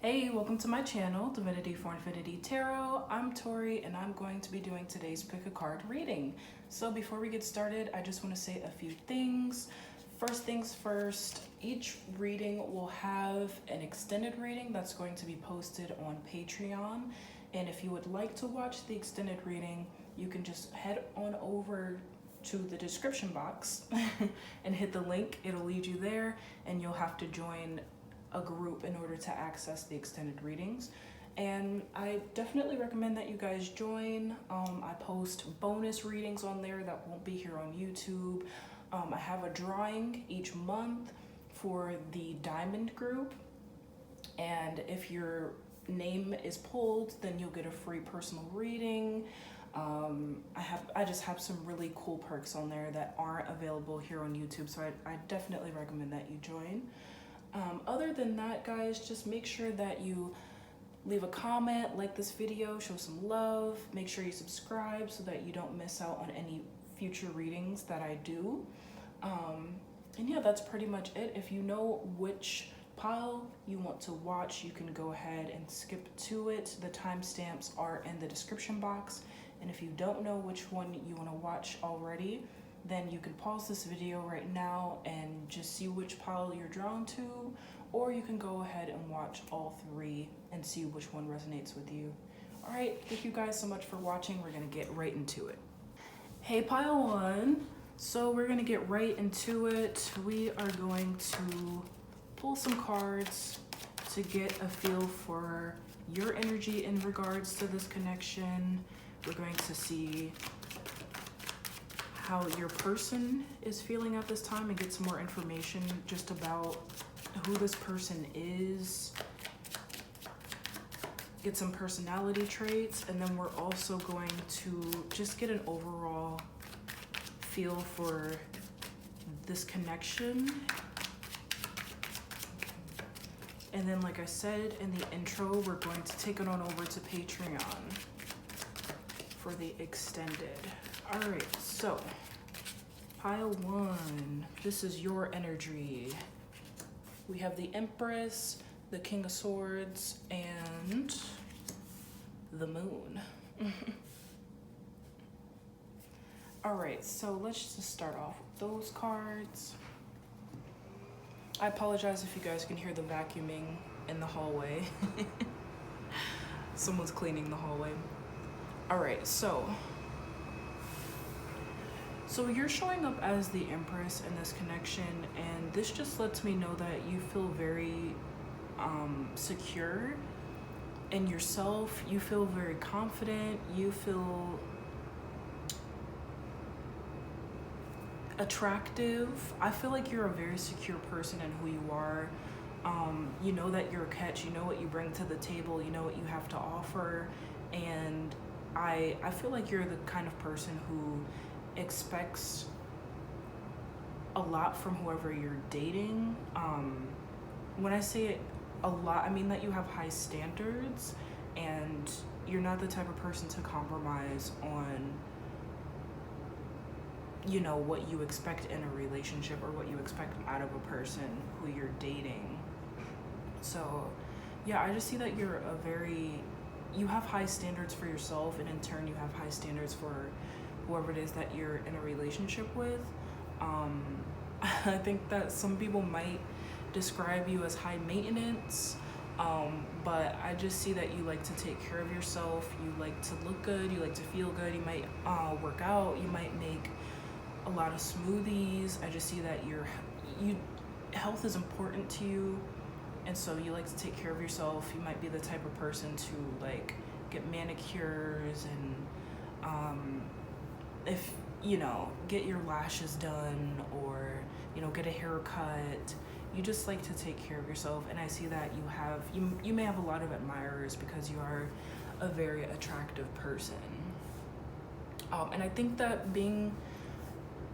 Hey, welcome to my channel, Divinity for Infinity Tarot. I'm Tori and I'm going to be doing today's pick a card reading. So before we get started, I just want to say a few things. First things first, each reading will have an extended reading that's going to be posted on Patreon. And if you would like to watch the extended reading, you can just head on over to the description box and hit the link. It'll lead you there and you'll have to join a group in order to access the extended readings. And I definitely recommend that you guys join. I post bonus readings on there that won't be here on YouTube. I have a drawing each month for the diamond group, and if your name is pulled, then you'll get a free personal reading. I just have some really cool perks on there that aren't available here on YouTube, so I definitely recommend that you join. Other than that, guys, just make sure that you leave a comment, like this video, show some love, make sure you subscribe so that you don't miss out on any future readings that I do. And yeah, that's pretty much it. If you know which pile you want to watch, you can go ahead and skip to it. The timestamps are in the description box. And if you don't know which one you want to watch already, then you can pause this video right now and just see which pile you're drawn to, or you can go ahead and watch all three and see which one resonates with you. All right, thank you guys so much for watching. We're gonna get right into it. Hey, pile one. So we're gonna get right into it. We are going to pull some cards to get a feel for your energy in regards to this connection. We're going to see how your person is feeling at this time and get some more information just about who this person is. Get some personality traits, and then we're also going to just get an overall feel for this connection. And then, like I said in the intro, we're going to take it on over to Patreon for the extended. All right, so pile one, this is your energy. We have the Empress, the King of Swords, and the Moon. All right, so let's just start off with those cards. I apologize if you guys can hear the vacuuming in the hallway. Someone's cleaning the hallway. All right, so you're showing up as the Empress in this connection, and this just lets me know that you feel very secure in yourself. You feel very confident. You feel attractive. I feel like you're a very secure person in who you are. You know that you're a catch. You know what you bring to the table. You know what you have to offer. And I feel like you're the kind of person who expects a lot from whoever you're dating. When I say a lot, I mean that you have high standards and you're not the type of person to compromise on, you know, what you expect in a relationship or what you expect out of a person who you're dating. So yeah, I just see that you have high standards for yourself, and in turn you have high standards for whoever it is that you're in a relationship with. I think that some people might describe you as high maintenance, but I just see that you like to take care of yourself. You like to look good. You like to feel good. You might work out. You might make a lot of smoothies. I just see that health is important to you, and so you like to take care of yourself. You might be the type of person to like get manicures and if you know, get your lashes done, or you know, get a haircut. You just like to take care of yourself, and I see that you may have a lot of admirers because you are a very attractive person. And I think that being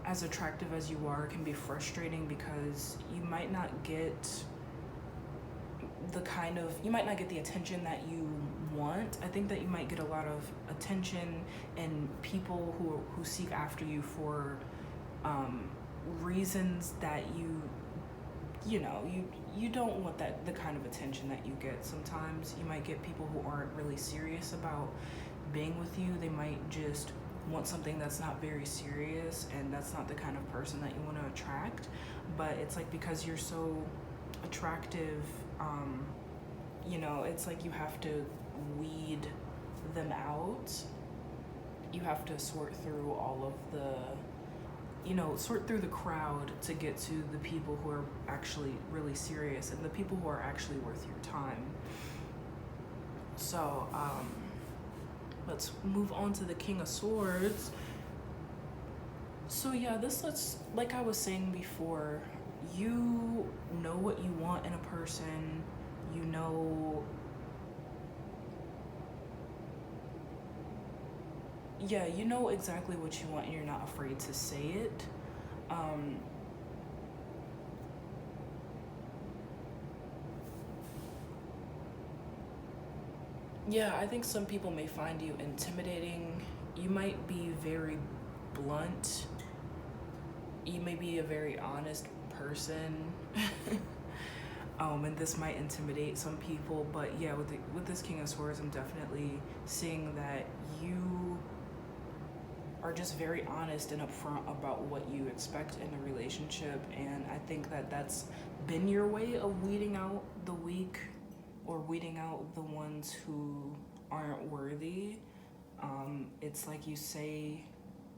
as attractive as you are can be frustrating because you might not get the attention that you want. I think that you might get a lot of attention and people who seek after you for reasons that you you don't want the kind of attention that you get. Sometimes you might get people who aren't really serious about being with you. They might just want something that's not very serious, and that's not the kind of person that you want to attract. But it's like, because you're so attractive, it's like you have to weed them out. You have to sort through all of sort through the crowd to get to the people who are actually really serious and the people who are actually worth your time. So let's move on to the King of Swords. So yeah, like I was saying before, you know what you want in a person. You know exactly what you want, and you're not afraid to say it. I think some people may find you intimidating. You might be very blunt. You may be a very honest person. And this might intimidate some people, but yeah, with this King of Swords, I'm definitely seeing that you are just very honest and upfront about what you expect in a relationship, and I think that that's been your way of weeding out the weak, or weeding out the ones who aren't worthy. It's like you say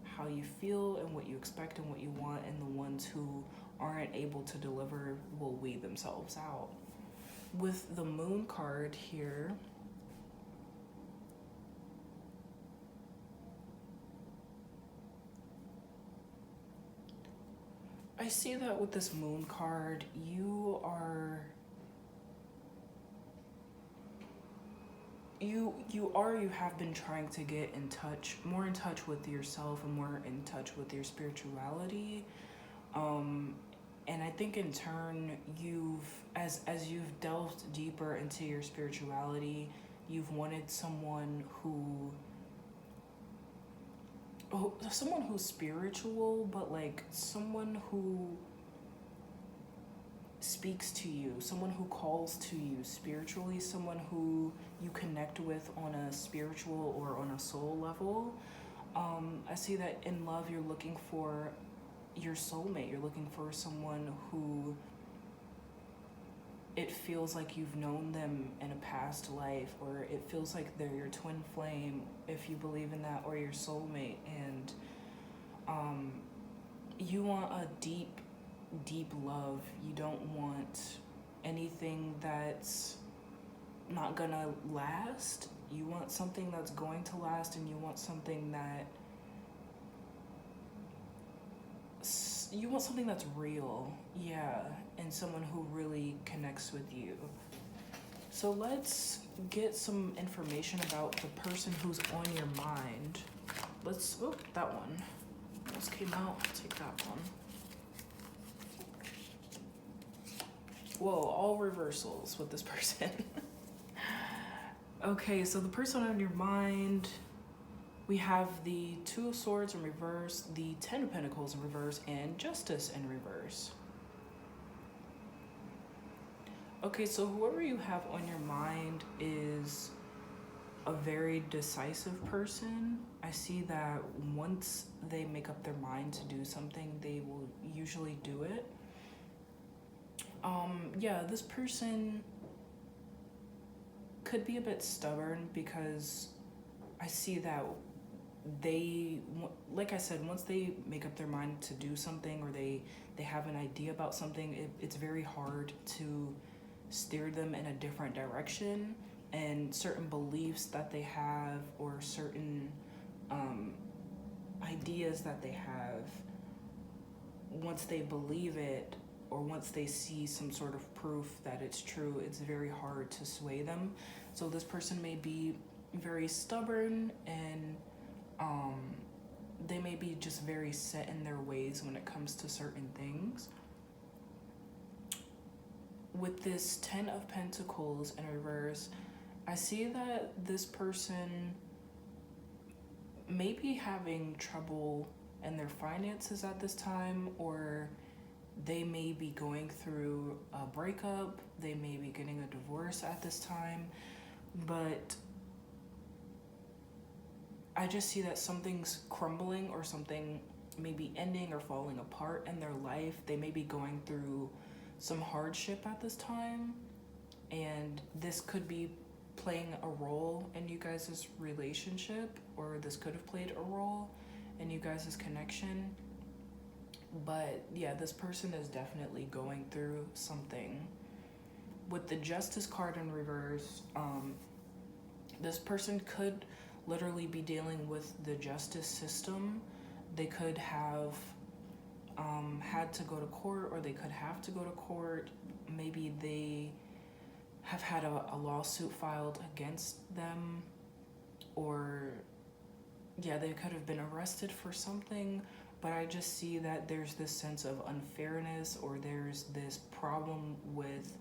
how you feel and what you expect and what you want, and the ones who aren't able to deliver will weed themselves out. With the Moon card here, I see that with this Moon card, you have been trying to get more in touch with yourself, and more in touch with your spirituality. And I think in turn, as you've delved deeper into your spirituality, you've wanted someone who's spiritual, but like someone who speaks to you, someone who calls to you spiritually, someone who you connect with on a spiritual or on a soul level. I see that in love, you're looking for your soulmate. You're looking for someone who it feels like you've known them in a past life, or it feels like they're your twin flame, if you believe in that, or your soulmate. And you want a deep, deep love. You don't want anything that's not gonna last. You want something that's going to last, and you want something that's real, and someone who really connects with you. So let's get some information about the person who's on your mind. That one just came out. I'll take that one. Whoa, all reversals with this person. Okay, so the person on your mind, we have the Two of Swords in reverse, the Ten of Pentacles in reverse, and Justice in reverse. Okay, so whoever you have on your mind is a very decisive person. I see that once they make up their mind to do something, they will usually do it. This person could be a bit stubborn, because I see that they, like I said, once they make up their mind to do something, or they have an idea about something, it's very hard to steer them in a different direction. And certain beliefs that they have, or certain ideas that they have, once they believe it, or once they see some sort of proof that it's true, it's very hard to sway them. So this person may be very stubborn, and they may be just very set in their ways when it comes to certain things. With this Ten of Pentacles in reverse, I see that this person may be having trouble in their finances at this time, or They may be going through a breakup, they may be getting a divorce at this time, but I just see that something's crumbling or something may be ending or falling apart in their life. They may be going through some hardship at this time, and this could be playing a role in you guys' relationship, or this could have played a role in you guys' connection. But yeah, this person is definitely going through something. With the Justice card in reverse, this person could literally be dealing with the justice system. They could have had to go to court, or they could have to go to court. Maybe they have had a lawsuit filed against them, or yeah, they could have been arrested for something. But I just see that there's this sense of unfairness, or there's this problem with,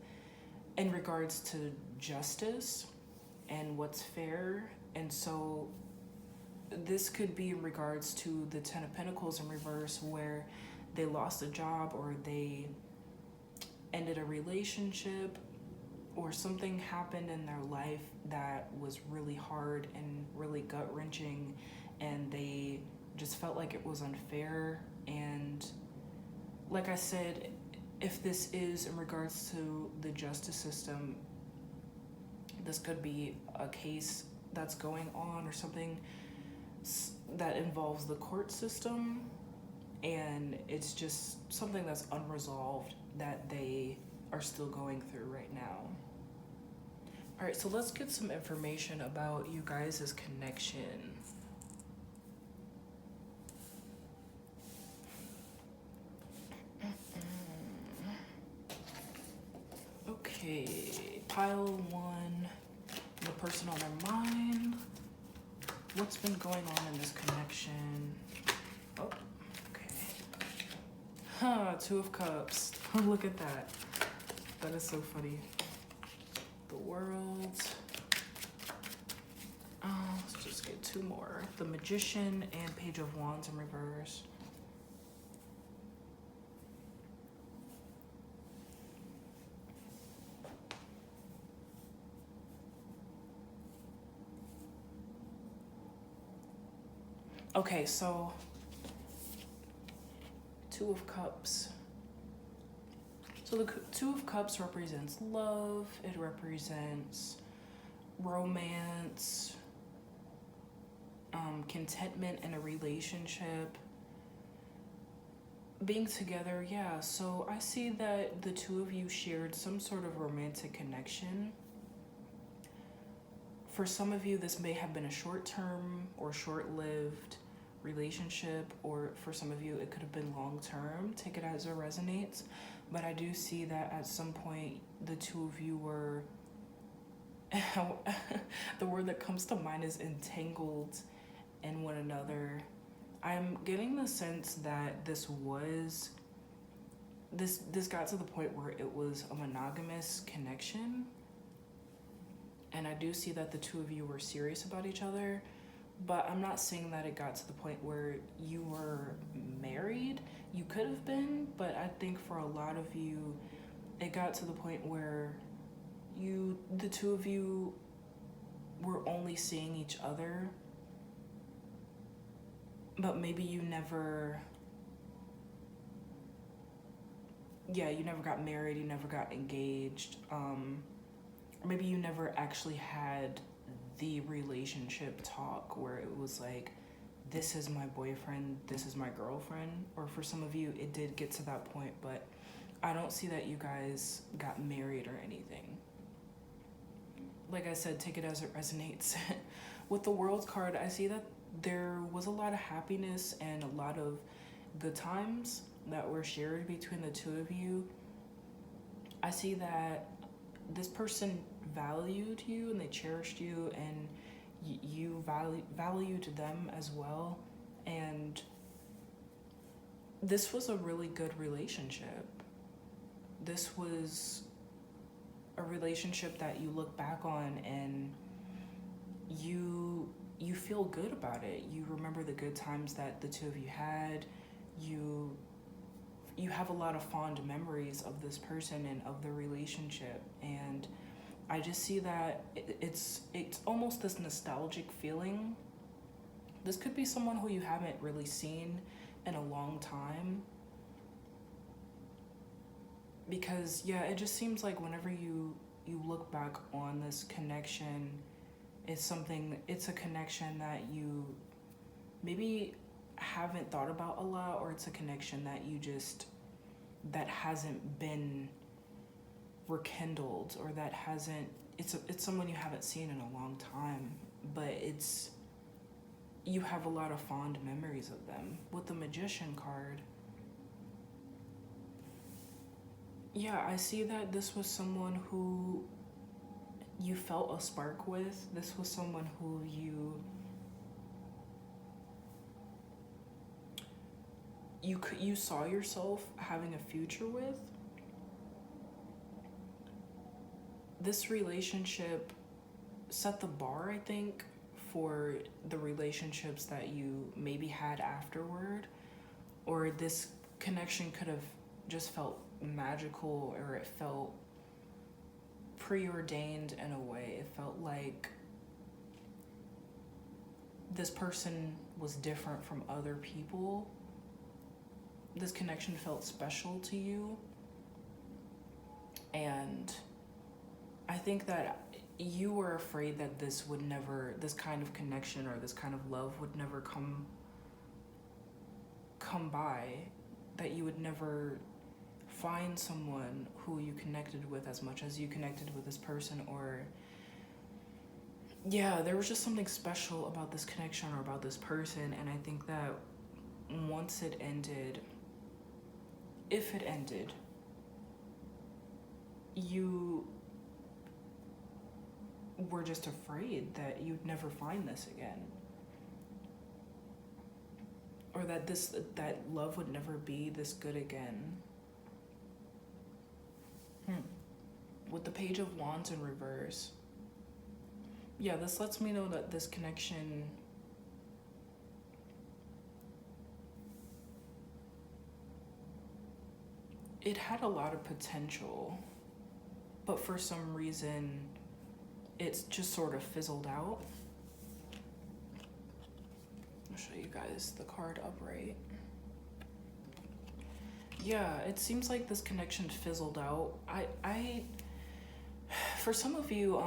in regards to justice and what's fair. And so this could be in regards to the Ten of Pentacles in reverse, where they lost a job, or they ended a relationship, or something happened in their life that was really hard and really gut-wrenching, and they just felt like it was unfair. And like I said, if this is in regards to the justice system, this could be a case that's going on, or something that involves the court system, and it's just something that's unresolved that they are still going through right now. All right, so let's get some information about you guys' connection. Okay, pile one, the person on their mind. What's been going on in this connection? Oh, okay. Two of Cups. Look at that. That is so funny. The World. Let's just get two more. The Magician and Page of Wands in reverse. Okay, so Two of Cups. So the Two of Cups represents love. It represents romance, contentment in a relationship, being together. Yeah, so I see that the two of you shared some sort of romantic connection. For some of you, this may have been a short-term or short-lived relationship, or for some of you, it could have been long-term. Take it as it resonates. But I do see that at some point, the two of you were, the word that comes to mind is entangled in one another. I'm getting the sense that this got to the point where it was a monogamous connection. And I do see that the two of you were serious about each other, but I'm not saying that it got to the point where you were married. You could have been, but I think for a lot of you, it got to the point where the two of you were only seeing each other, but maybe you never got married, you never got engaged, maybe you never actually had the relationship talk where it was like, this is my boyfriend, this is my girlfriend. Or for some of you, it did get to that point, but I don't see that you guys got married or anything. Like I said, take it as it resonates. With the World card, I see that there was a lot of happiness and a lot of good times that were shared between the two of you. I see that this person valued you and they cherished you, and you valued them as well. And this was a really good relationship. This was a relationship that you look back on and you feel good about it. You remember the good times that the two of you had. You you have a lot of fond memories of this person and of the relationship, and I just see that it's almost this nostalgic feeling. This could be someone who you haven't really seen in a long time, because yeah, it just seems like whenever you look back on this connection, it's a connection that you maybe haven't thought about a lot, or it's a connection that hasn't been rekindled, or that hasn't, it's someone you haven't seen in a long time, but you have a lot of fond memories of them. With the Magician card, yeah, I see that this was someone who you felt a spark with. This was someone who you saw yourself having a future with. This relationship set the bar, I think, for the relationships that you maybe had afterward, or this connection could have just felt magical, or it felt preordained in a way. It felt like this person was different from other people. This connection felt special to you, and I think that you were afraid that this kind of connection or this kind of love would never come by, that you would never find someone who you connected with as much as you connected with this person, or yeah, there was just something special about this connection or about this person. And I think that once it ended, if it ended, you were just afraid that you'd never find this again, or that love would never be this good again. With the Page of Wands in reverse, yeah, this lets me know that this connection, it had a lot of potential, but for some reason it's just sort of fizzled out. I'll show you guys the card upright. Yeah, it seems like this connection fizzled out. I for some of you,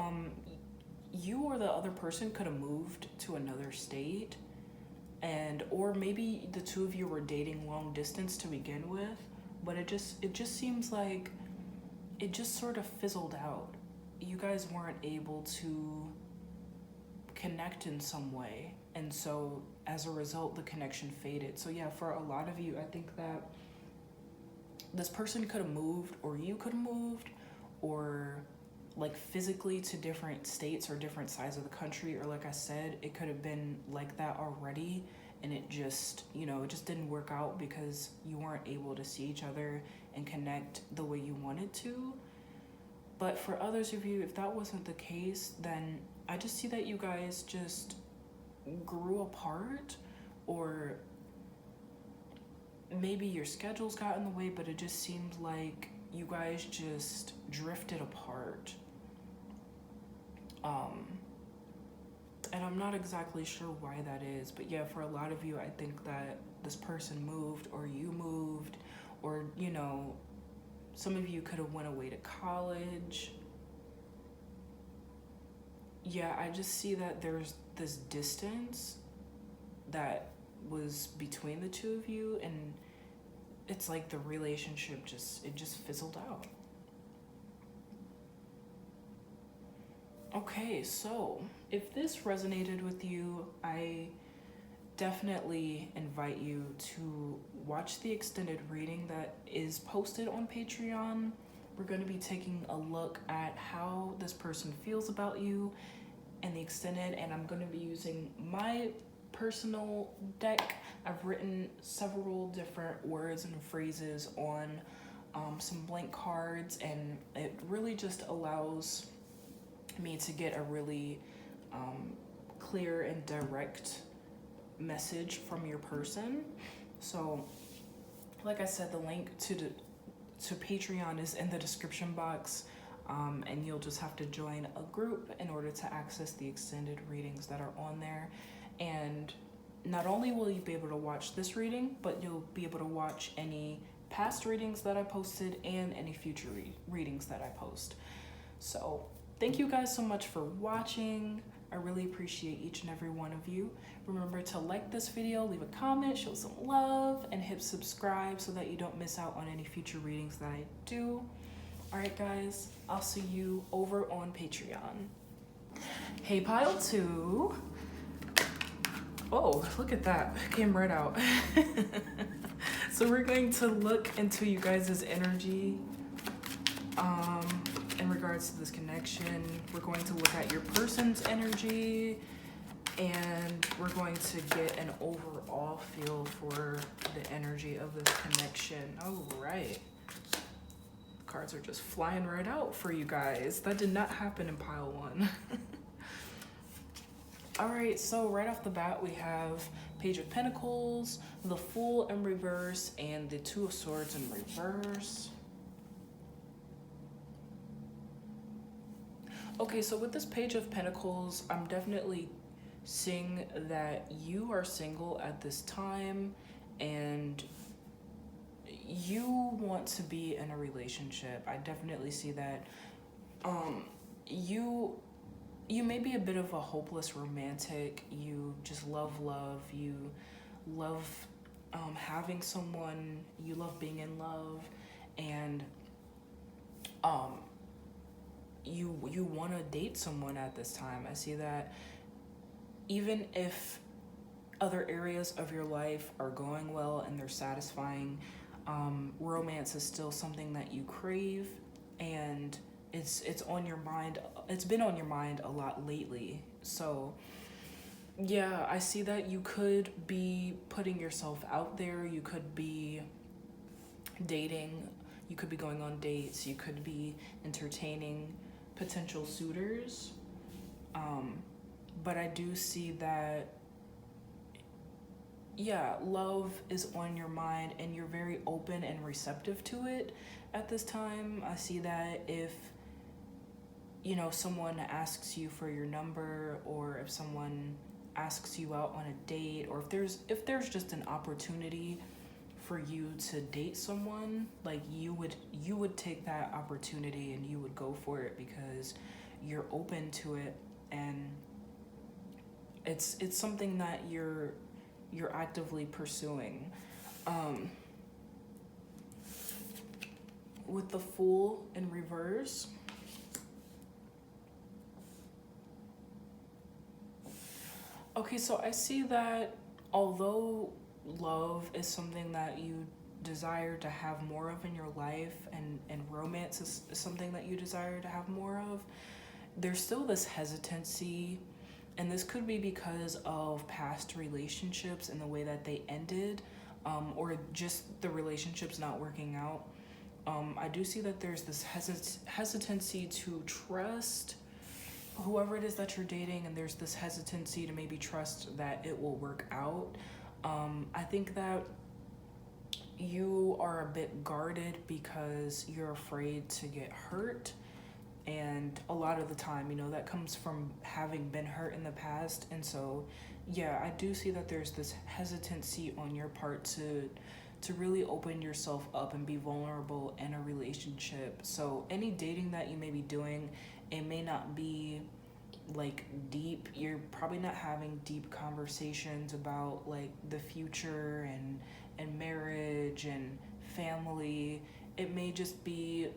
you or the other person could have moved to another state, or maybe the two of you were dating long distance to begin with, but it just seems like it just sort of fizzled out. You guys weren't able to connect in some way, and so as a result the connection faded. So yeah, for a lot of you, I think that this person could have moved, or you could have moved, or like physically to different states or different sides of the country, or like I said, it could have been like that already, and it just, it just didn't work out because you weren't able to see each other and connect the way you wanted to. But for others of you, if that wasn't the case, then I just see that you guys just grew apart, or maybe your schedules got in the way, but it just seemed like you guys just drifted apart. And I'm not exactly sure why that is, but yeah, for a lot of you, I think that this person moved, or you moved, or, some of you could have went away to college. Yeah, I just see that there's this distance that was between the two of you, and it's like the relationship just fizzled out. Okay, so if this resonated with you, I definitely invite you to watch the extended reading that is posted on Patreon. We're going to be taking a look at how this person feels about you and the extended, and I'm going to be using my personal deck. I've written several different words and phrases on some blank cards, and it really just allows me to get a really clear and direct message from your person. So Like I said, the link to Patreon is in the description box, and you'll just have to join a group in order to access the extended readings that are on there. And not only will you be able to watch this reading, but you'll be able to watch any past readings that I posted and any future readings that I post. So thank you guys so much for watching. I really appreciate each and every one of you. Remember to like this video, leave a comment, show some love, and hit subscribe so that you don't miss out on any future readings that I do. All right, guys, I'll see you over on Patreon. Hey, pile 2. Oh, look at that. It came right out. So we're going to look into you guys' energy in regards to this connection. We're going to look at your person's energy, and we're going to get an overall feel for the energy of this connection. All right. Cards are just flying right out for you guys. That did not happen in pile 1. All right, so right off the bat, we have Page of Pentacles, the Fool in reverse, and the Two of Swords in reverse. Okay, so with this Page of Pentacles, I'm definitely seeing that you are single at this time, and you want to be in a relationship. I definitely see that. You may be a bit of a hopeless romantic. You just love. You love having someone. You love being in love, and you want to date someone at this time. I see that even if other areas of your life are going well and they're satisfying, romance is still something that you crave, and it's on your mind. It's been on your mind a lot lately. So yeah, I see that you could be putting yourself out there. You could be dating. You could be going on dates. You could be entertaining potential suitors. But I do see that, yeah, love is on your mind and you're very open and receptive to it at this time. I see that if, you know, someone asks you for your number, or if someone asks you out on a date, or if there's just an opportunity for you to date someone, like you would take that opportunity and you would go for it because you're open to it, and it's something that you're actively pursuing. With the Fool in reverse, okay, so I see that although love is something that you desire to have more of in your life, and romance is something that you desire to have more of, there's still this hesitancy, and this could be because of past relationships and the way that they ended, or just the relationships not working out. I do see that there's this hesitancy to trust whoever it is that you're dating, and there's this hesitancy to maybe trust that it will work out. I think that you are a bit guarded because you're afraid to get hurt, and a lot of the time, you know, that comes from having been hurt in the past. And so yeah, I do see that there's this hesitancy on your part to really open yourself up and be vulnerable in a relationship. So any dating that you may be doing, it may not be like deep. You're probably not having deep conversations about like the future and marriage and family. It may just be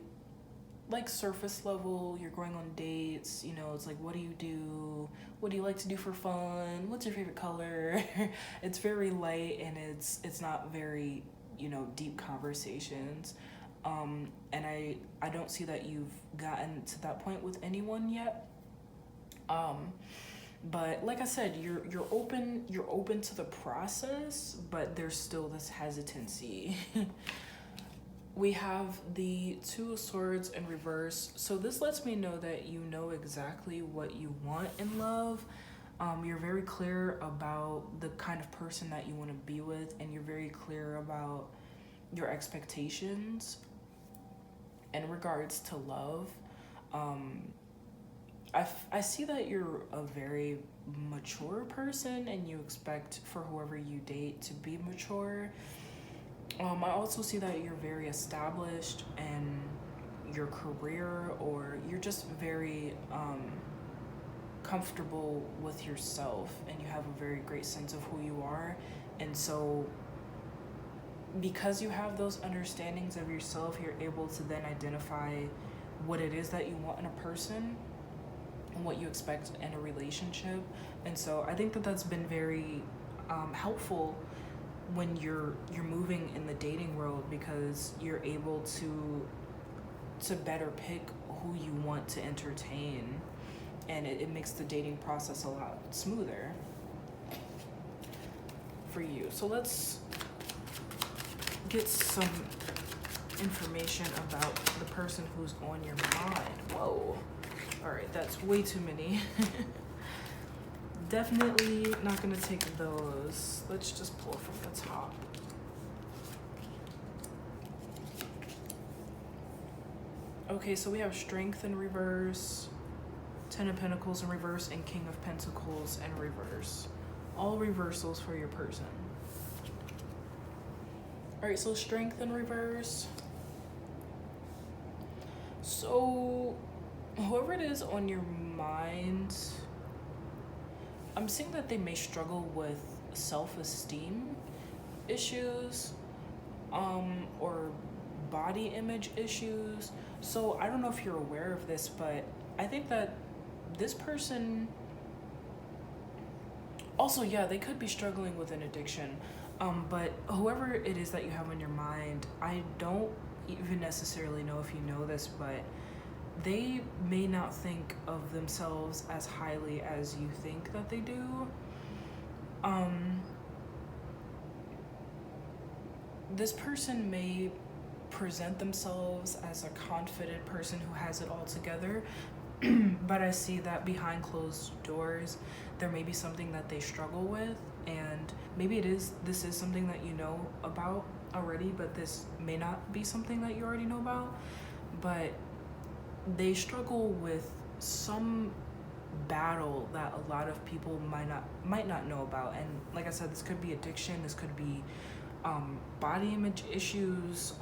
like surface level. You're going on dates, you know, it's like, what do you do? What do you like to do for fun? What's your favorite color? It's very light, and it's not very, you know, deep conversations. And I don't see that you've gotten to that point with anyone yet. But like I said, you're open to the process, but there's still this hesitancy. We have the Two of Swords in reverse. So this lets me know that you know exactly what you want in love. You're very clear about the kind of person that you want to be with, and you're very clear about your expectations in regards to love. I see that you're a very mature person and you expect for whoever you date to be mature. I also see that you're very established in your career, or you're just very comfortable with yourself and you have a very great sense of who you are. And so because you have those understandings of yourself, you're able to then identify what it is that you want in a person and what you expect in a relationship. And so I think that that's been very helpful when you're moving in the dating world, because you're able to better pick who you want to entertain, and it makes the dating process a lot smoother for you. So let's get some information about the person who's on your mind. Whoa. All right, that's way too many. Definitely not gonna take those. Let's just pull from the top. Okay, so we have Strength in reverse, Ten of Pentacles in reverse, and King of Pentacles in reverse. All reversals for your person. All right, so Strength in reverse. So whoever it is on your mind, I'm seeing that they may struggle with self-esteem issues, or body image issues. So I don't know if you're aware of this, but I think that this person also, yeah, they could be struggling with an addiction. But whoever it is that you have on your mind, I don't even necessarily know if you know this, but they may not think of themselves as highly as you think that they do. This person may present themselves as a confident person who has it all together, but I see that behind closed doors, there may be something that they struggle with, and maybe this is something that you know about already, but this may not be something that you already know about, but they struggle with some battle that a lot of people might not know about. And like I said, this could be addiction, this could be body image issues,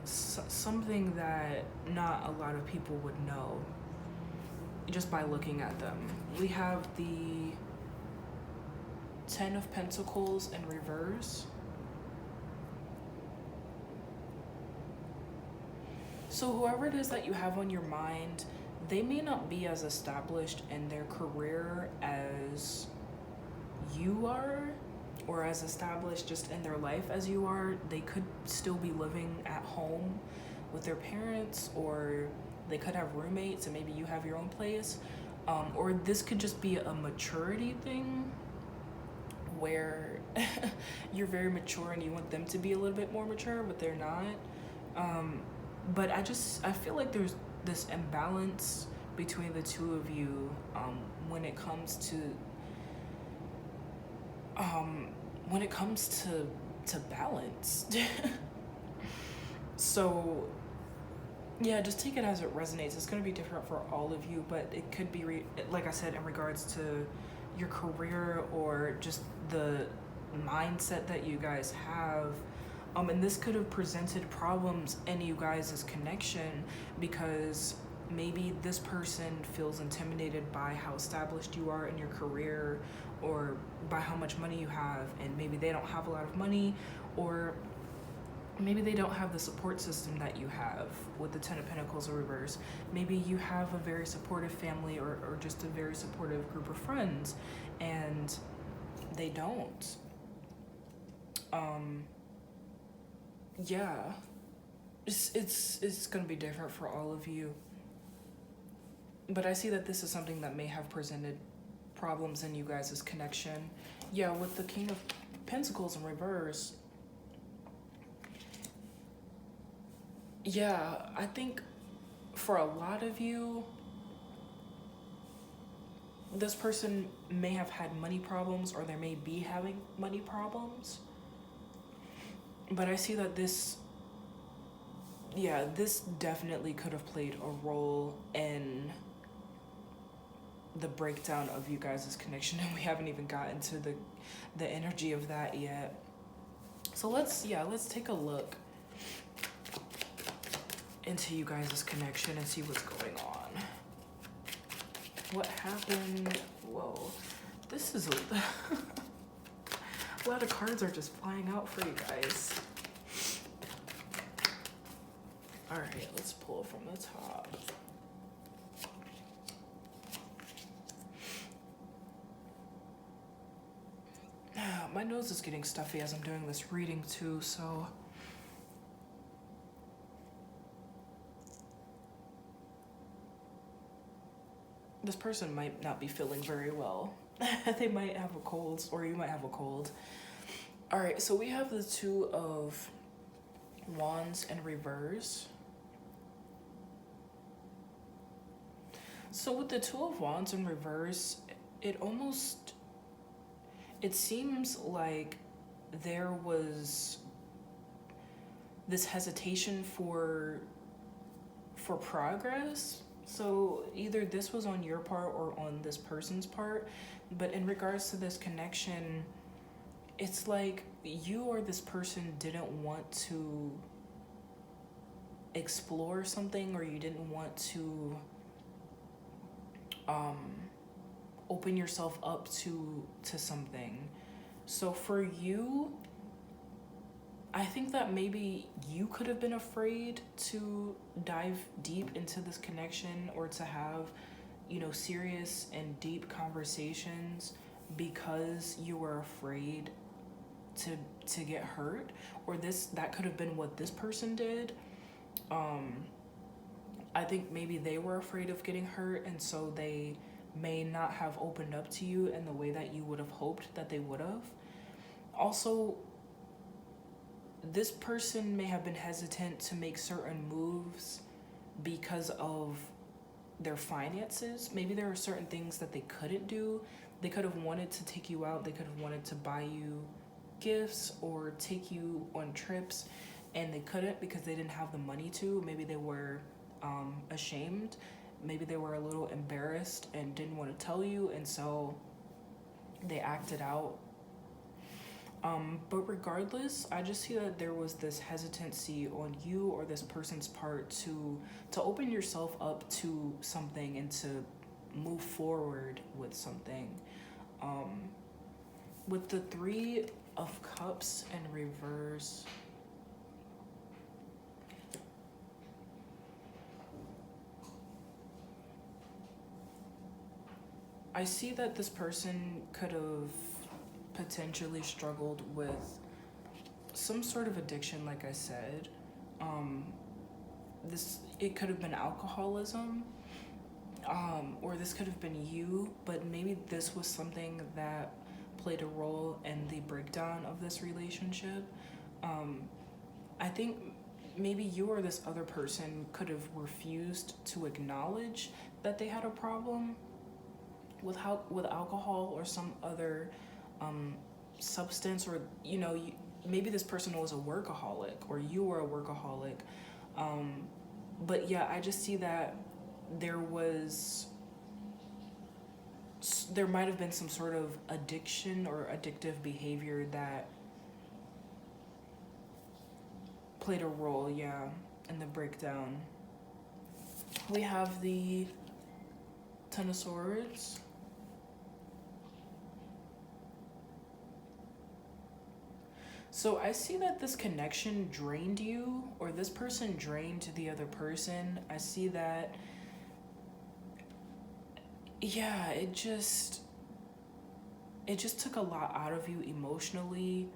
something that not a lot of people would know just by looking at them. We have the Ten of Pentacles in reverse. So whoever it is that you have on your mind, they may not be as established in their career as you are, or as established just in their life as you are. They could still be living at home with their parents, or they could have roommates and maybe you have your own place. Or this could just be a maturity thing where you're very mature and you want them to be a little bit more mature, but they're not. But I feel like there's this imbalance between the two of you when it comes to balance. So yeah, just take it as it resonates. It's going to be different for all of you, but it could be like I said, in regards to your career or just the mindset that you guys have. And this could have presented problems in you guys' connection, because maybe this person feels intimidated by how established you are in your career, or by how much money you have, and maybe they don't have a lot of money, or maybe they don't have the support system that you have with the Ten of Pentacles in reverse. Maybe you have a very supportive family, or just a very supportive group of friends, and they don't. Yeah, it's gonna be different for all of you. But I see that this is something that may have presented problems in you guys' connection. Yeah, with the King of Pentacles in reverse. Yeah, I think for a lot of you, this person may have had money problems, or they may be having money problems. But I see that this, yeah, this definitely could have played a role in the breakdown of you guys' connection, and we haven't even gotten to the energy of that yet. So let's take a look into you guys' connection and see what's going on. What happened? Whoa, this is a lot of cards are just flying out for you guys. All right, let's pull from the top. My nose is getting stuffy as I'm doing this reading too, so this person might not be feeling very well. They might have a cold, or you might have a cold. All right, so we have the Two of Wands in reverse. So with the Two of Wands in reverse, it seems like there was this hesitation for progress. So either this was on your part or on this person's part, but in regards to this connection, it's like you or this person didn't want to explore something, or you didn't want to open yourself up to something. So for you, I think that maybe you could have been afraid to dive deep into this connection, or to have, serious and deep conversations, because you were afraid to get hurt, or that could have been what this person did. I think maybe they were afraid of getting hurt, and so they may not have opened up to you in the way that you would have hoped that they would have. Also, this person may have been hesitant to make certain moves because of their finances. Maybe there are certain things that they couldn't do. They could have wanted to take you out. They could have wanted to buy you gifts or take you on trips, and they couldn't because they didn't have the money to. Maybe they were ashamed. Maybe they were a little embarrassed and didn't want to tell you, and so they acted out. But regardless, I just see that there was this hesitancy on you or this person's part to open yourself up to something and to move forward with something. With the Three of Cups in reverse, I see that this person could have potentially struggled with some sort of addiction, like I said. It could have been alcoholism, or this could have been you, but maybe this was something that played a role in the breakdown of this relationship. I think maybe you or this other person could have refused to acknowledge that they had a problem with alcohol or some other substance, or maybe this person was a workaholic, or you were a workaholic. But yeah, I just see that there might have been some sort of addiction or addictive behavior that played a role, in the breakdown. We have the Ten of Swords. So I see that this connection drained you, or this person drained the other person. I see that, it just took a lot out of you emotionally,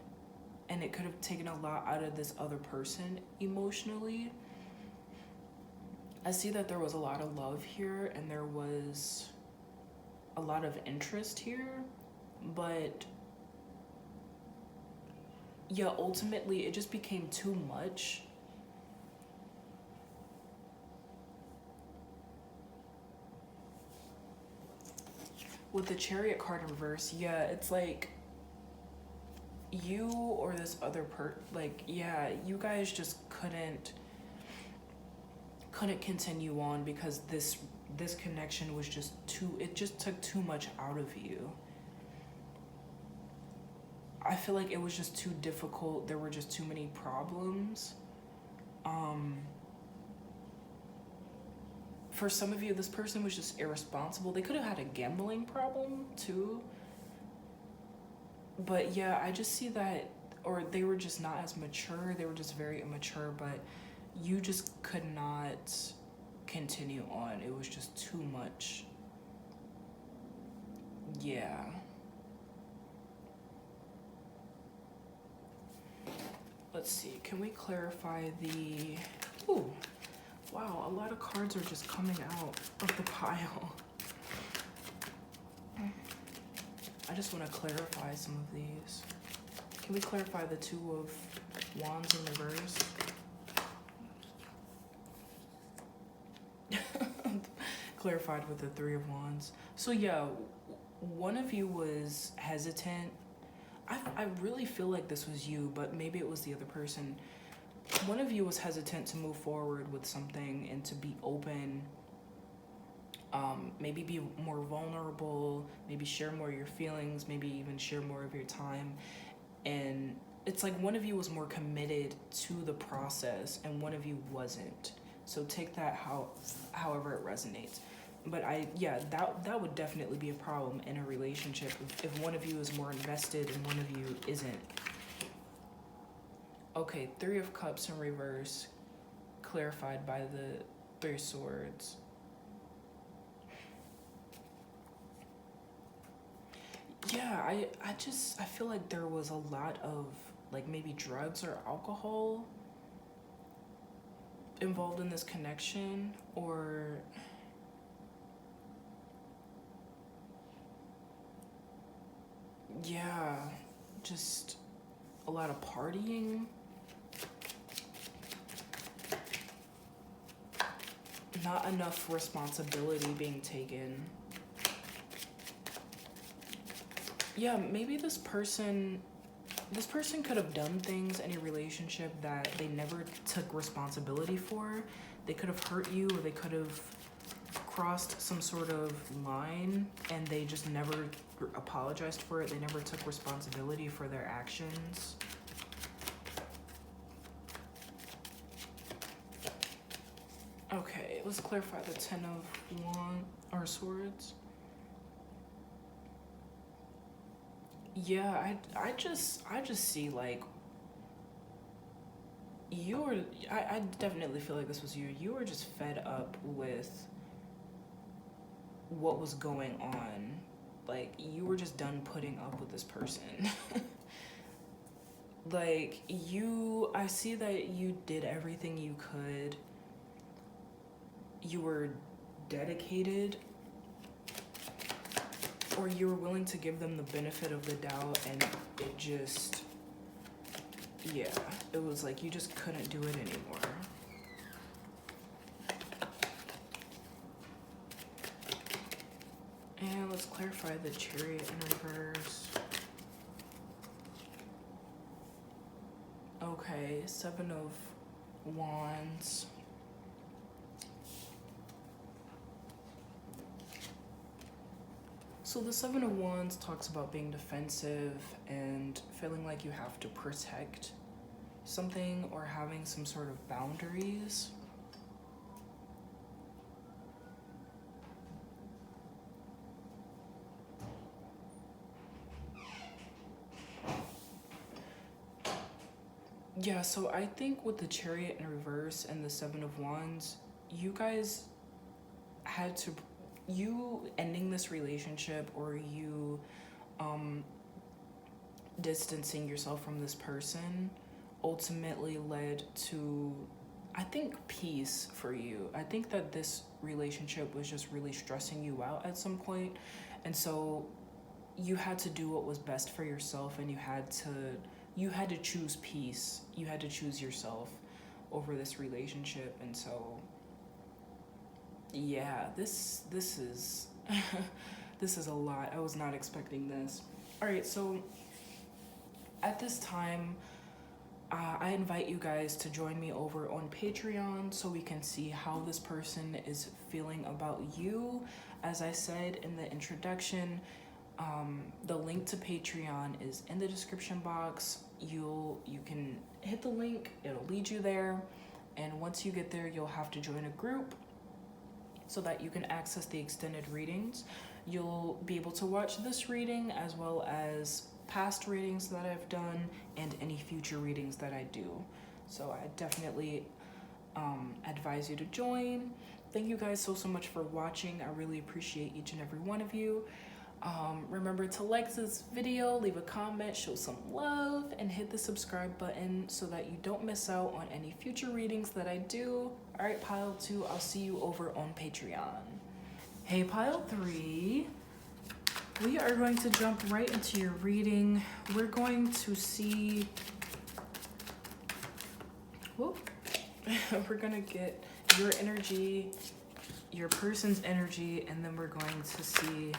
and it could have taken a lot out of this other person emotionally. I see that there was a lot of love here, and there was a lot of interest here, but ultimately it just became too much. With the Chariot card in reverse, it's like you or this other like, yeah, you guys just couldn't continue on because this connection was just it just took too much out of you. I feel like it was just too difficult. There were just too many problems. For some of you, this person was just irresponsible. They could have had a gambling problem too. But yeah, I just see that, or they were just not as mature. They were just very immature, but you just could not continue on. It was just too much. Yeah. Let's see, can we clarify the... Ooh, wow, a lot of cards are just coming out of the pile. I just want to clarify some of these. Can we clarify the Two of Wands in reverse? Clarified with the Three of Wands. So yeah, one of you was hesitant. I really feel like this was you, but maybe it was the other person. One of you was hesitant to move forward with something and to be open. Maybe be more vulnerable, maybe share more of your feelings, maybe even share more of your time. And it's like one of you was more committed to the process and one of you wasn't. So take that however it resonates. But that would definitely be a problem in a relationship if one of you is more invested and one of you isn't. Okay, Three of Cups in reverse, clarified by the Three of Swords. Yeah, I feel like there was a lot of like maybe drugs or alcohol involved in this connection, or yeah, just a lot of partying. Not enough responsibility being taken. Yeah, maybe this person could have done things in a relationship that they never took responsibility for. They could have hurt you, or they could have crossed some sort of line and they just never apologized for it. They never took responsibility for their actions. Okay, let's clarify the Ten of Swords. Yeah, I just see like I definitely feel like this was you. You were just fed up with what was going on. Like you were just done putting up with this person. Like I see that you did everything you could. You were dedicated, or you were willing to give them the benefit of the doubt, and it just, yeah, it was like you just couldn't do it anymore. And let's clarify the Chariot in reverse. Okay, Seven of Wands. So the Seven of Wands talks about being defensive and feeling like you have to protect something or having some sort of boundaries. Yeah, so I think with the Chariot in reverse and the Seven of Wands, you guys had to, you ending this relationship or you distancing yourself from this person ultimately led to, I think, peace for you. I think that this relationship was just really stressing you out at some point, and so you had to do what was best for yourself, and you had to choose peace. You had to choose yourself over this relationship. And so yeah, this is this is a lot. I was not expecting this. All right, so At this time, I invite you guys to join me over on Patreon so we can see how this person is feeling about you. As I said in the introduction, the link to Patreon is in the description box. You can hit the link, it'll lead you there, and once you get there, you'll have to join a group so that you can access the extended readings. You'll be able to watch this reading as well as past readings that I've done and any future readings that I do. So I definitely advise you to join. Thank you guys so much for watching. I really appreciate each and every one of you. Remember to like this video, leave a comment, show some love, and hit the subscribe button so that you don't miss out on any future readings that I do. All right, pile 2, I'll see you over on Patreon. Hey, pile 3. We are going to jump right into your reading. We're going to see, we're gonna get your energy, your person's energy, and then we're going to see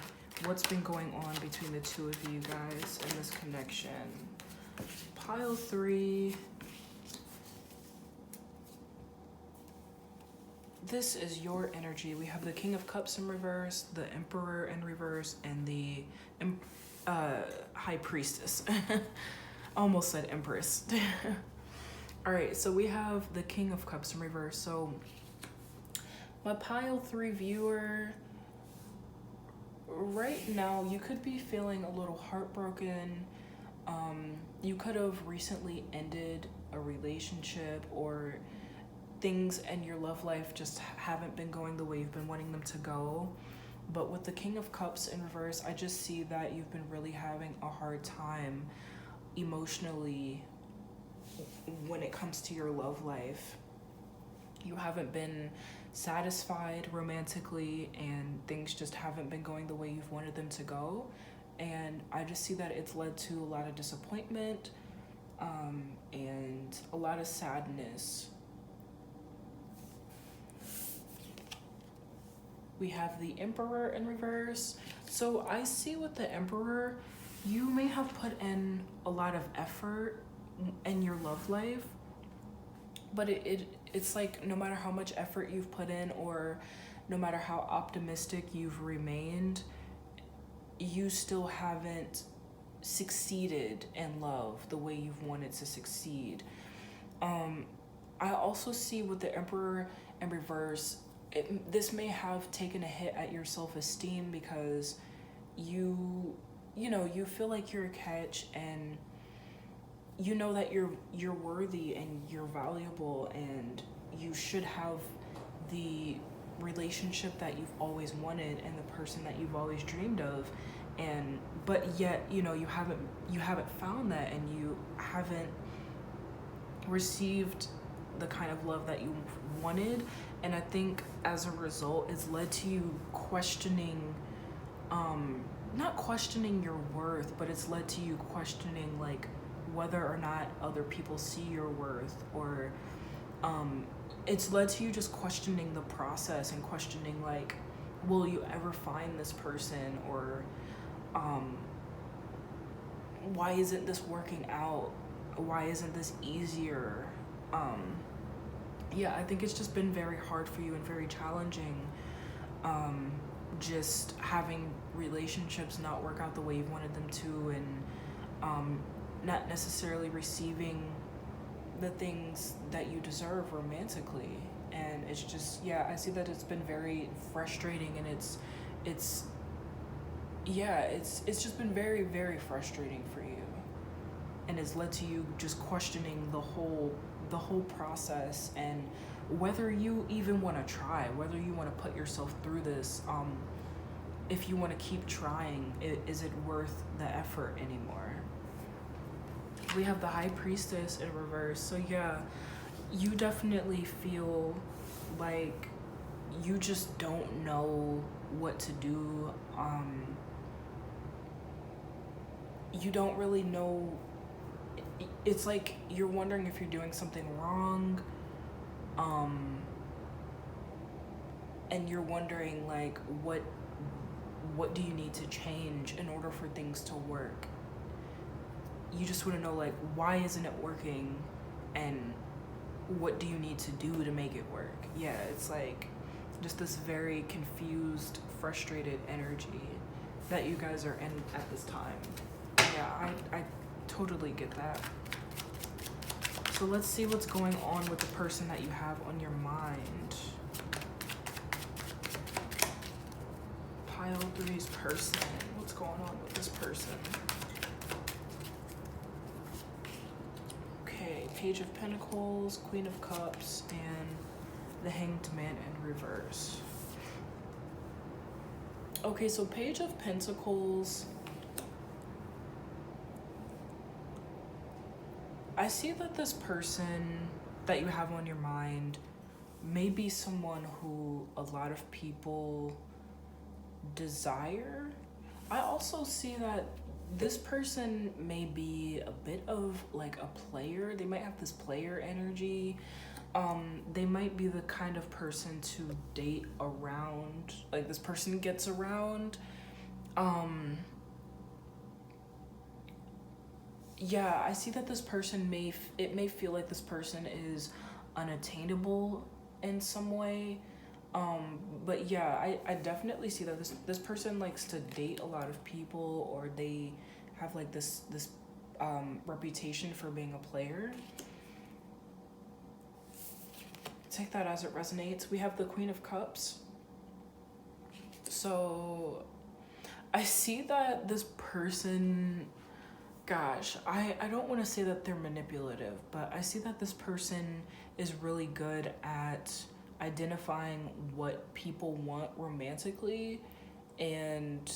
what's been going on between the two of you guys in this connection. Pile 3. This is your energy. We have the King of Cups in reverse, the Emperor in reverse, and the High Priestess. Almost said Empress. All right, so we have the King of Cups in reverse. So my pile 3 viewer, right now you could be feeling a little heartbroken. You could have recently ended a relationship, or things in your love life just haven't been going the way you've been wanting them to go. But with the King of Cups in reverse, I just see that you've been really having a hard time emotionally when it comes to your love life. You haven't been satisfied romantically, and things just haven't been going the way you've wanted them to go. And I just see that it's led to a lot of disappointment and a lot of sadness. We have the Emperor in reverse. So I see with the Emperor, you may have put in a lot of effort in your love life, but it's like no matter how much effort you've put in, or no matter how optimistic you've remained, you still haven't succeeded in love the way you've wanted to succeed. I also see with the Emperor in reverse, this may have taken a hit at your self-esteem, because you feel like you're a catch, and you know that you're worthy and you're valuable, and you should have the relationship that you've always wanted and the person that you've always dreamed of, but yet you haven't found that, and you haven't received the kind of love that you wanted. And I think as a result, it's led to you questioning, not questioning your worth, but it's led to you questioning like whether or not other people see your worth, or it's led to you just questioning the process and questioning like, will you ever find this person, or why isn't this working out? Why isn't this easier? Yeah, I think it's just been very hard for you and very challenging, just having relationships not work out the way you wanted them to, and not necessarily receiving the things that you deserve romantically. And it's just, yeah, I see that it's been very frustrating, and it's just been very, very frustrating for you, and it's led to you just questioning the whole process, and whether you even want to try, whether you want to put yourself through this, if you want to keep trying, is it worth the effort anymore? We have the High Priestess in reverse. So yeah, you definitely feel like you just don't know what to do. You don't really know. It's like you're wondering if you're doing something wrong, and you're wondering like what do you need to change in order for things to work. you just want to know, like, why isn't it working, and what do you need to do to make it work? Yeah, it's like just this very confused, frustrated energy that you guys are in at this time. Yeah, I totally get that. So let's see what's going on with the person that you have on your mind. Pile 3's person. What's going on with this person? Okay, Page of Pentacles, Queen of Cups, and the Hanged Man in reverse. Okay, so Page of Pentacles. I see that this person that you have on your mind may be someone who a lot of people desire. I also see that this person may be a bit of like a player. They might have this player energy. They might be the kind of person to date around, like this person gets around. Yeah, I see that this person it may feel like this person is unattainable in some way. But yeah, I definitely see that this person likes to date a lot of people, or they have like this reputation for being a player. Take that as it resonates. We have the Queen of Cups. So I see that this person, gosh, I don't want to say that they're manipulative, but I see that this person is really good at identifying what people want romantically and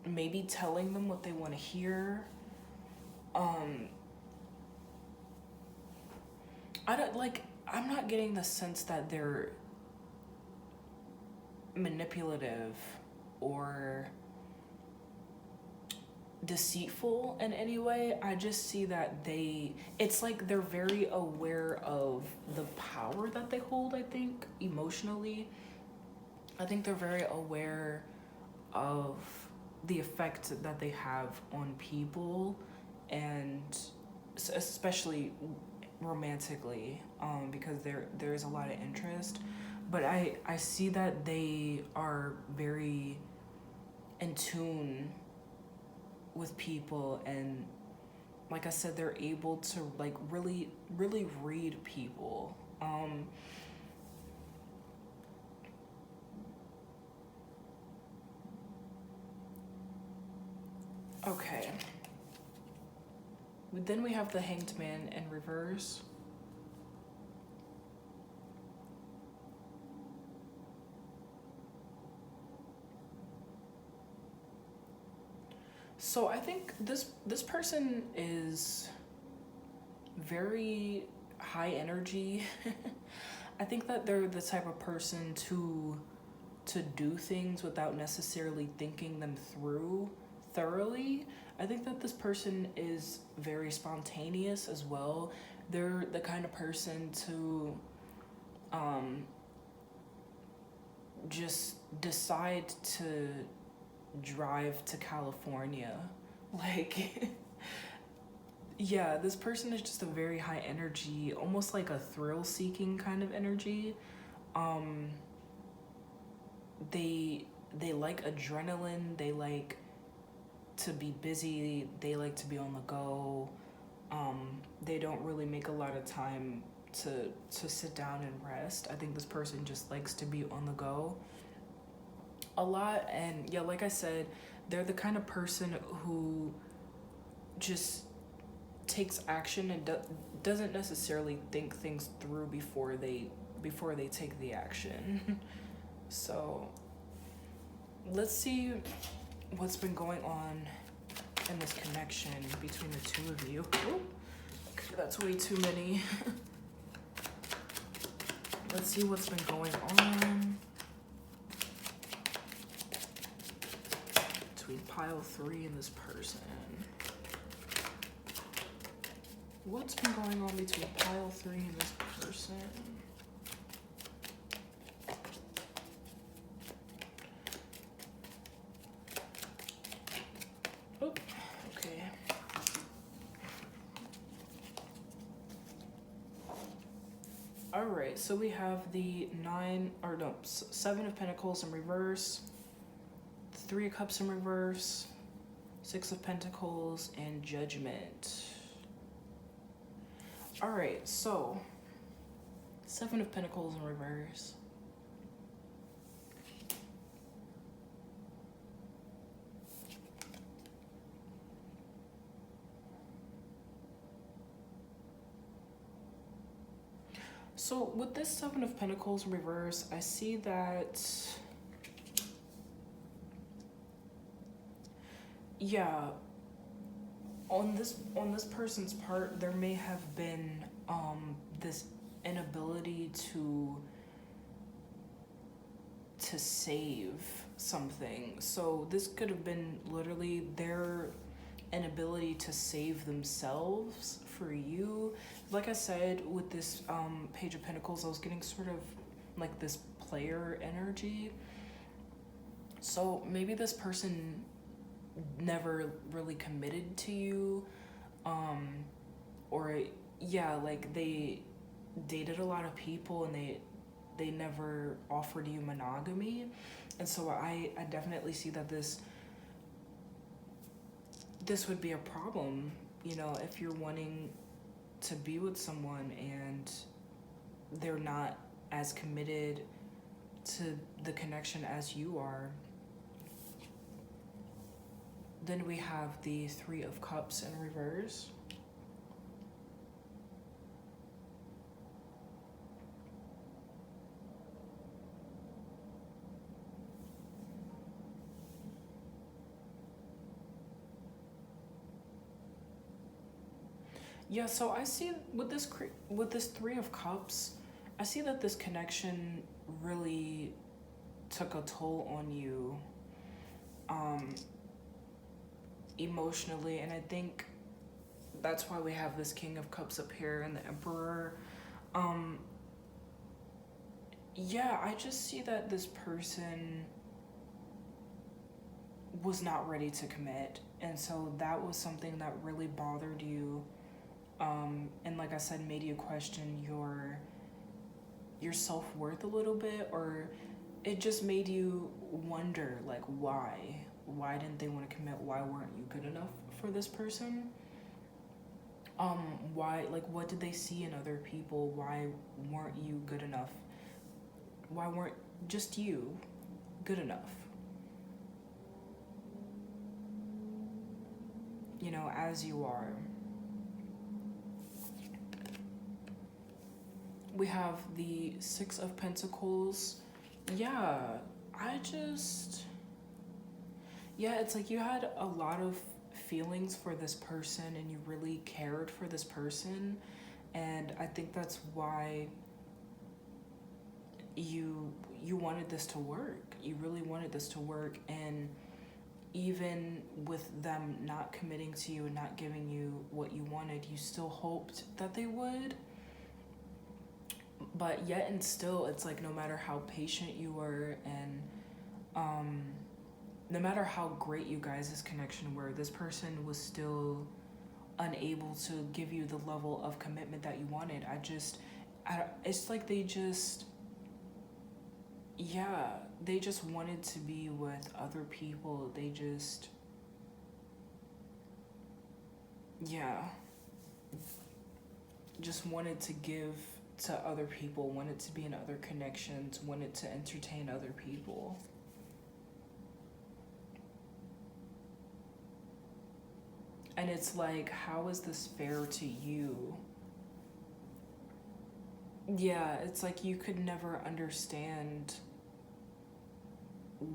maybe telling them what they want to hear. I'm not getting the sense that they're manipulative or deceitful in any way. I just see that it's like they're very aware of the power that they hold, I think, emotionally. I think they're very aware of the effect that they have on people, and especially romantically, because there is a lot of interest. But I see that they are very in tune with people, and like I said, they're able to like really read people. Okay, then we have the Hanged Man in reverse. So I think this person is very high energy. I think that they're the type of person to do things without necessarily thinking them through thoroughly. I think that this person is very spontaneous as well. They're the kind of person to just decide to drive to California. Like, yeah, this person is just a very high energy, almost like a thrill-seeking kind of energy. They like adrenaline, they like to be busy, they like to be on the go. They don't really make a lot of time to sit down and rest. I think this person just likes to be on the go a lot. And yeah, like I said, they're the kind of person who just takes action and doesn't necessarily think things through before they take the action. So let's see what's been going on in this connection between the two of you. Ooh, okay, that's way too many. Let's see what's been going on between pile 3 and this person. What's been going on between pile 3 and this person? Oh, okay. right, so we have the Seven of Pentacles in reverse, Three of Cups in reverse, Six of Pentacles, and Judgment. All right, so Seven of Pentacles in reverse. So with this Seven of Pentacles in reverse, I see that, yeah, on this person's part, there may have been this inability to save something. So this could have been literally their inability to save themselves for you. Like I said, with this Page of Pentacles, I was getting sort of like this player energy. So maybe this person never really committed to you, or yeah, like they dated a lot of people and they never offered you monogamy. And so I definitely see that this would be a problem, you know, if you're wanting to be with someone and they're not as committed to the connection as you are. Then we have the Three of Cups in reverse. Yeah, so I see with this Three of Cups, I see that this connection really took a toll on you, emotionally, and I think that's why we have this King of Cups up here and the Emperor. Yeah, I just see that this person was not ready to commit, and so that was something that really bothered you. And like I said, made you question your self-worth a little bit, or it just made you wonder, like, why didn't they want to commit? Why weren't you good enough for this person? Why, like, what did they see in other people? Why weren't you good enough? Why weren't just you good enough? You know, as you are. We have the Six of Pentacles. Yeah, it's like you had a lot of feelings for this person and you really cared for this person. And I think that's why you wanted this to work. You really wanted this to work. And even with them not committing to you and not giving you what you wanted, you still hoped that they would. But yet and still, it's like no matter how patient you were and no matter how great you guys' connection were, this person was still unable to give you the level of commitment that you wanted. It's like they just wanted to be with other people. They just wanted to give to other people, wanted to be in other connections, wanted to entertain other people. And it's like, how is this fair to you? Yeah, it's like you could never understand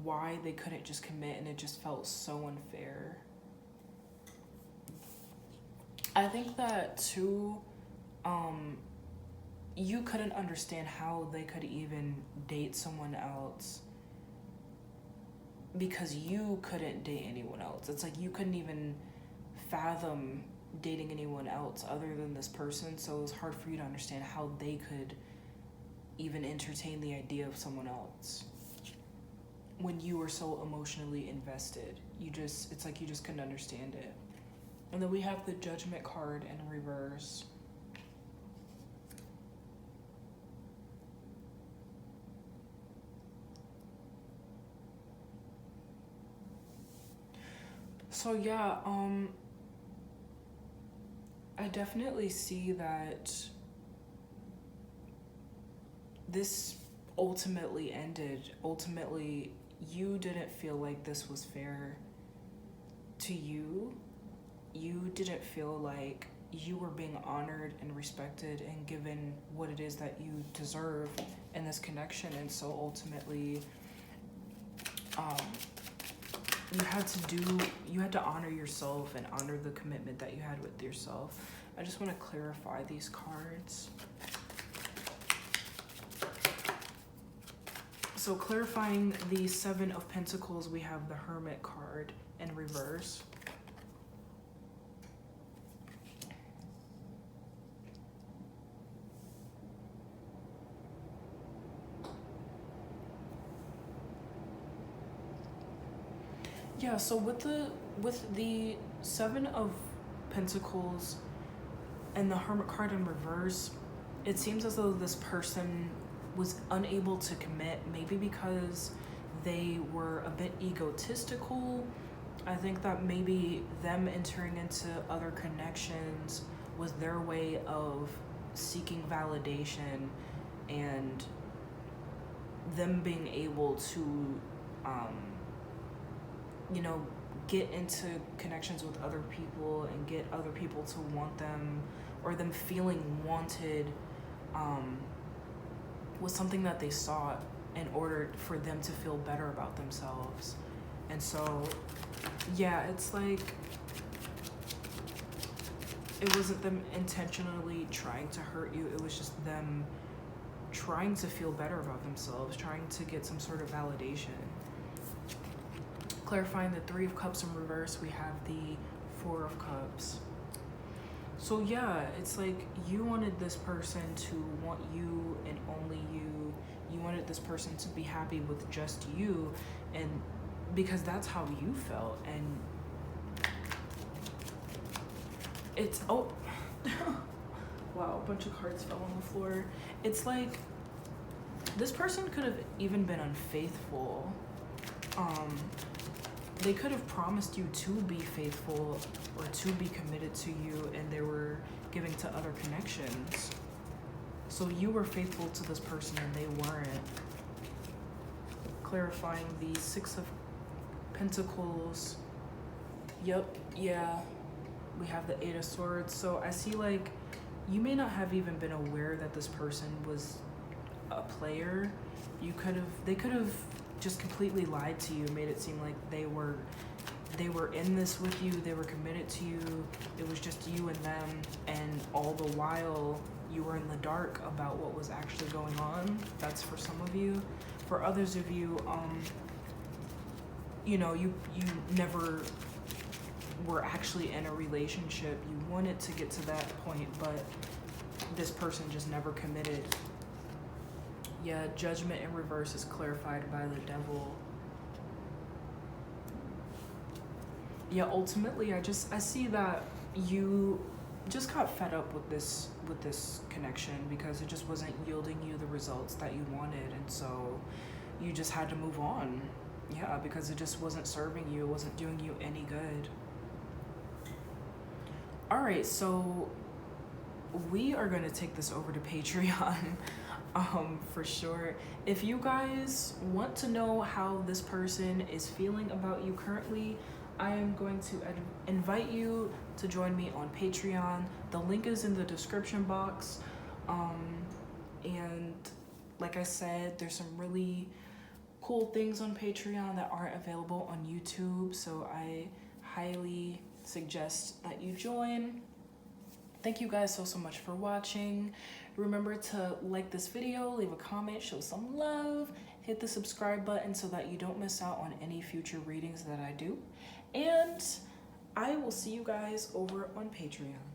why they couldn't just commit, and it just felt so unfair. I think that too, you couldn't understand how they could even date someone else because you couldn't date anyone else. It's like you couldn't even fathom dating anyone else other than this person, so it was hard for you to understand how they could even entertain the idea of someone else when you were so emotionally invested. It's like you just couldn't understand it. And then we have the Judgment card in reverse. So yeah, I definitely see that this ultimately ended. Ultimately, you didn't feel like this was fair to you. You didn't feel like you were being honored and respected and given what it is that you deserve in this connection. And so ultimately, um, you had to honor yourself and honor the commitment that you had with yourself. I just want to clarify these cards. So clarifying the Seven of Pentacles, we have the Hermit card in reverse. Yeah, so with the Seven of Pentacles and the Hermit card in reverse, it seems as though this person was unable to commit, maybe because they were a bit egotistical. I think that maybe them entering into other connections was their way of seeking validation, and them being able to you know, get into connections with other people and get other people to want them, or them feeling wanted, was something that they sought in order for them to feel better about themselves. And so, yeah, it's like, it wasn't them intentionally trying to hurt you. It was just them trying to feel better about themselves, trying to get some sort of validation. Clarifying the Three of Cups in reverse, we have the Four of Cups. So yeah, it's like you wanted this person to want you and only you. You wanted this person to be happy with just you, and because that's how you felt. And it's, oh, wow, a bunch of cards fell on the floor. It's like this person could have even been unfaithful. They could have promised you to be faithful or to be committed to you, and they were giving to other connections. So you were faithful to this person and they weren't. Clarifying the Six of Pentacles. Yep, yeah. We have the Eight of Swords. So I see like you may not have even been aware that this person was a player. They could have just completely lied to you, made it seem like they were in this with you, they were committed to you, it was just you and them, and all the while you were in the dark about what was actually going on. That's for some of you. For others of you, you know, you never were actually in a relationship. You wanted to get to that point, but this person just never committed. Yeah, Judgment in reverse is clarified by the Devil. Yeah, ultimately, I see that you just got fed up with this connection because it just wasn't yielding you the results that you wanted, and so you just had to move on. Yeah, because it just wasn't serving you, it wasn't doing you any good. All right, so we are going to take this over to Patreon. For sure. If you guys want to know how this person is feeling about you currently, I am going to invite you to join me on Patreon. The link is in the description box. And like I said, there's some really cool things on Patreon that aren't available on YouTube, so I highly suggest that you join. Thank you guys so much for watching. Remember to like this video, leave a comment, show some love, hit the subscribe button so that you don't miss out on any future readings that I do. And I will see you guys over on Patreon.